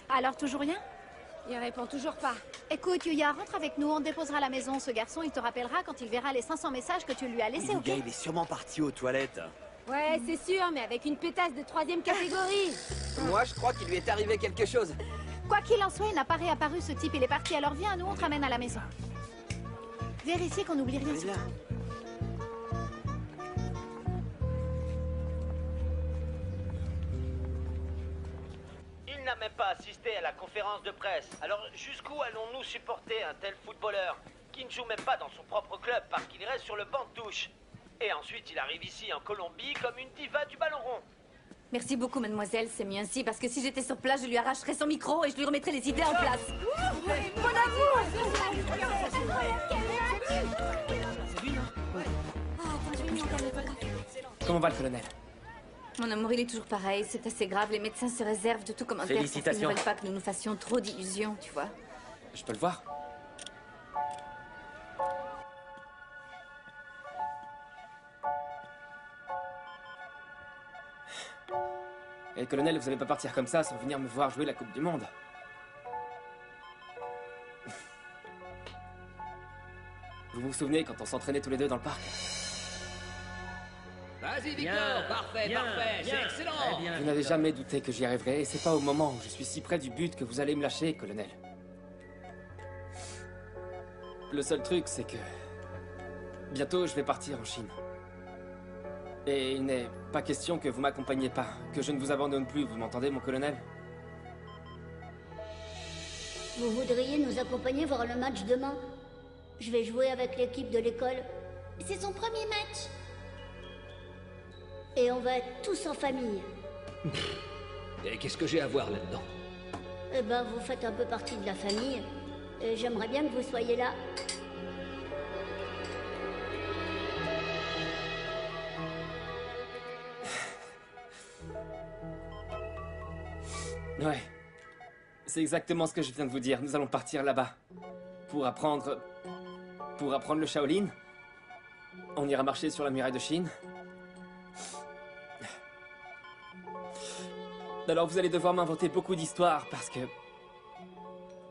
Alors, toujours rien? Il répond toujours pas. Écoute, Yuya, rentre avec nous, on te déposera à la maison. Ce garçon, il te rappellera quand il verra les 500 messages que tu lui as laissés, ok? Yuya, il est sûrement parti aux toilettes. Ouais, c'est sûr, mais avec une pétasse de 3e catégorie. Moi, je crois qu'il lui est arrivé quelque chose. Quoi qu'il en soit, il n'a pas réapparu, ce type. Il est parti, alors viens, nous, on te ramène à la maison. Vérifiez qu'on n'oublie rien. Viens. Il n'a même pas assisté à la conférence de presse. Alors jusqu'où allons-nous supporter un tel footballeur qui ne joue même pas dans son propre club parce qu'il reste sur le banc de touche? Et ensuite il arrive ici en Colombie comme une diva du ballon rond. Merci beaucoup, mademoiselle, c'est mieux ainsi, parce que si j'étais sur place, je lui arracherais son micro et je lui remettrais les idées en place. Bon amour! Comment va le colonel? Mon amour, il est toujours pareil, c'est assez grave. Les médecins se réservent de tout commentaire parce qu'ils Félicitations. ne veulent pas que nous nous fassions trop d'illusions, tu vois. Je peux le voir? Et colonel, vous allez pas partir comme ça sans venir me voir jouer la Coupe du Monde. Vous vous souvenez quand on s'entraînait tous les deux dans le parc? Vas-y, Victor, parfait, c'est excellent. Vous n'avez jamais douté que j'y arriverais, et c'est pas au moment où je suis si près du but que vous allez me lâcher, colonel. Le seul truc, c'est que... bientôt, je vais partir en Chine. Et il n'est pas question que vous m'accompagniez pas, que je ne vous abandonne plus, vous m'entendez, mon colonel? Vous voudriez nous accompagner voir le match demain? Je vais jouer avec l'équipe de l'école. C'est son premier match. Et on va être tous en famille. Et qu'est-ce que j'ai à voir là-dedans? Eh ben, vous faites un peu partie de la famille. Et j'aimerais bien que vous soyez là. Ouais. C'est exactement ce que je viens de vous dire. Nous allons partir là-bas. Pour apprendre le Shaolin. On ira marcher sur la muraille de Chine. Alors vous allez devoir m'inventer beaucoup d'histoires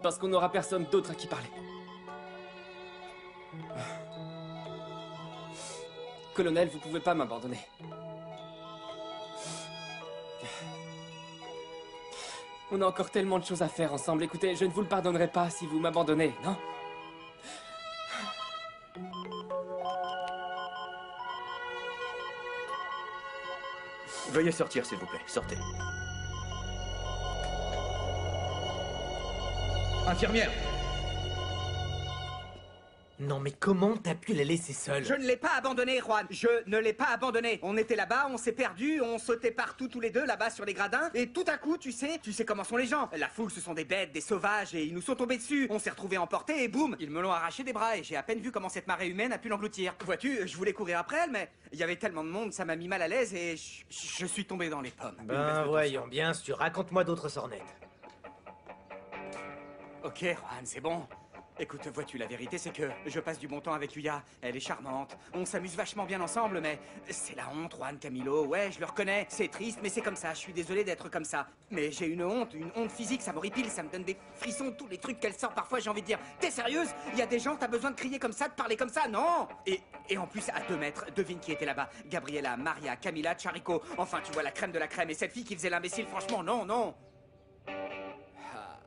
parce qu'on n'aura personne d'autre à qui parler. Colonel, vous pouvez pas m'abandonner. On a encore tellement de choses à faire ensemble. Écoutez, je ne vous le pardonnerai pas si vous m'abandonnez, non? Veuillez sortir, s'il vous plaît. Sortez. Infirmière! Non mais comment t'as pu la laisser seule? Je ne l'ai pas abandonné, Juan. Je ne l'ai pas abandonné. On était là-bas, on s'est perdus, on sautait partout tous les deux là-bas sur les gradins. Et tout à coup, tu sais comment sont les gens. La foule, ce sont des bêtes, des sauvages, et ils nous sont tombés dessus. On s'est retrouvés emportés et boum, ils me l'ont arraché des bras. Et j'ai à peine vu comment cette marée humaine a pu l'engloutir. Vois-tu, je voulais courir après elle, mais il y avait tellement de monde, ça m'a mis mal à l'aise et je suis tombé dans les pommes. Ben voyons bien sûr, raconte-moi d'autres sornettes. Ok, Juan, c'est bon. Écoute, vois-tu, la vérité, c'est que je passe du bon temps avec Yuya. Elle est charmante. On s'amuse vachement bien ensemble, mais c'est la honte, Juan, Camilo. Ouais, je le reconnais. C'est triste, mais c'est comme ça. Je suis désolé d'être comme ça. Mais j'ai une honte physique. Ça m'horripile, ça me donne des frissons. Tous les trucs qu'elle sort, parfois, j'ai envie de dire, t'es sérieuse? Il y a des gens, t'as besoin de crier comme ça, de parler comme ça? Non! Et en plus, à 2 mètres, devine qui était là-bas. Gabriela, Maria, Camila, Charico. Enfin, tu vois, la crème de la crème. Et cette fille qui faisait l'imbécile, franchement, non, non. Ah.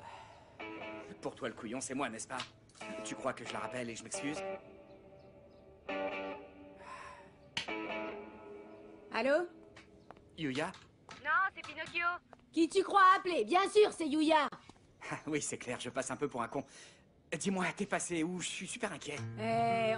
Pour toi, le couillon, c'est moi, n'est-ce pas? Tu crois que je la rappelle et je m'excuse? Allô? Yuya? Non, c'est Pinocchio. Qui tu crois appeler? Bien sûr, c'est Yuya. Ah, oui, c'est clair, je passe un peu pour un con. Dis-moi, t'es passé où? Je suis super inquiet.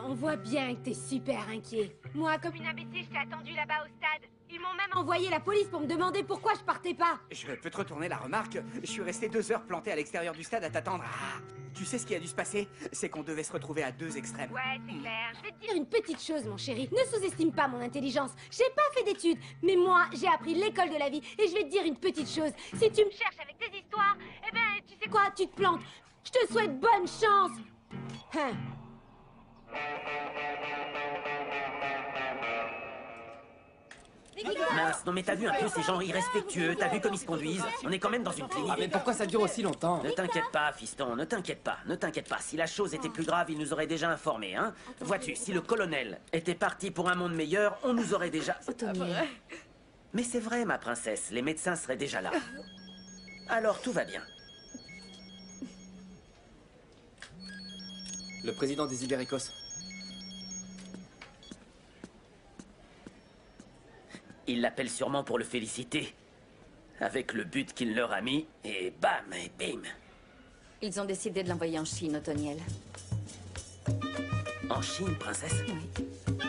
On voit bien que t'es super inquiet. Moi, comme une imbécile, je t'ai attendu là-bas au stade. Ils m'ont même envoyé la police pour me demander pourquoi je partais pas. Je peux te retourner la remarque. Je suis resté 2 heures planté à l'extérieur du stade à t'attendre. Ah, tu sais ce qui a dû se passer? C'est qu'on devait se retrouver à 2 extrêmes. Ouais, c'est clair. Je vais te dire une petite chose, mon chéri. Ne sous-estime pas mon intelligence. J'ai pas fait d'études, mais moi, j'ai appris l'école de la vie. Et je vais te dire une petite chose. Si tu me cherches avec tes histoires, eh ben, tu sais quoi? Tu te plantes. Je te souhaite bonne chance. Hein. Mince, non mais t'as vu un peu ces gens irrespectueux, t'as vu comme ils se conduisent? On est quand même dans une clinique. Ah, mais pourquoi ça dure aussi longtemps? Ne t'inquiète pas, fiston, ne t'inquiète pas, ne t'inquiète pas. Si la chose était plus grave, il nous aurait déjà informés, hein. Vois-tu, si le colonel était parti pour un monde meilleur, on nous aurait déjà... Mais c'est vrai, ma princesse, les médecins seraient déjà là. Alors tout va bien. Le président des Ibéricos. Il l'appelle sûrement pour le féliciter. Avec le but qu'il leur a mis, et bam, et bim. Ils ont décidé de l'envoyer en Chine, Otoniel. En Chine, princesse? Oui.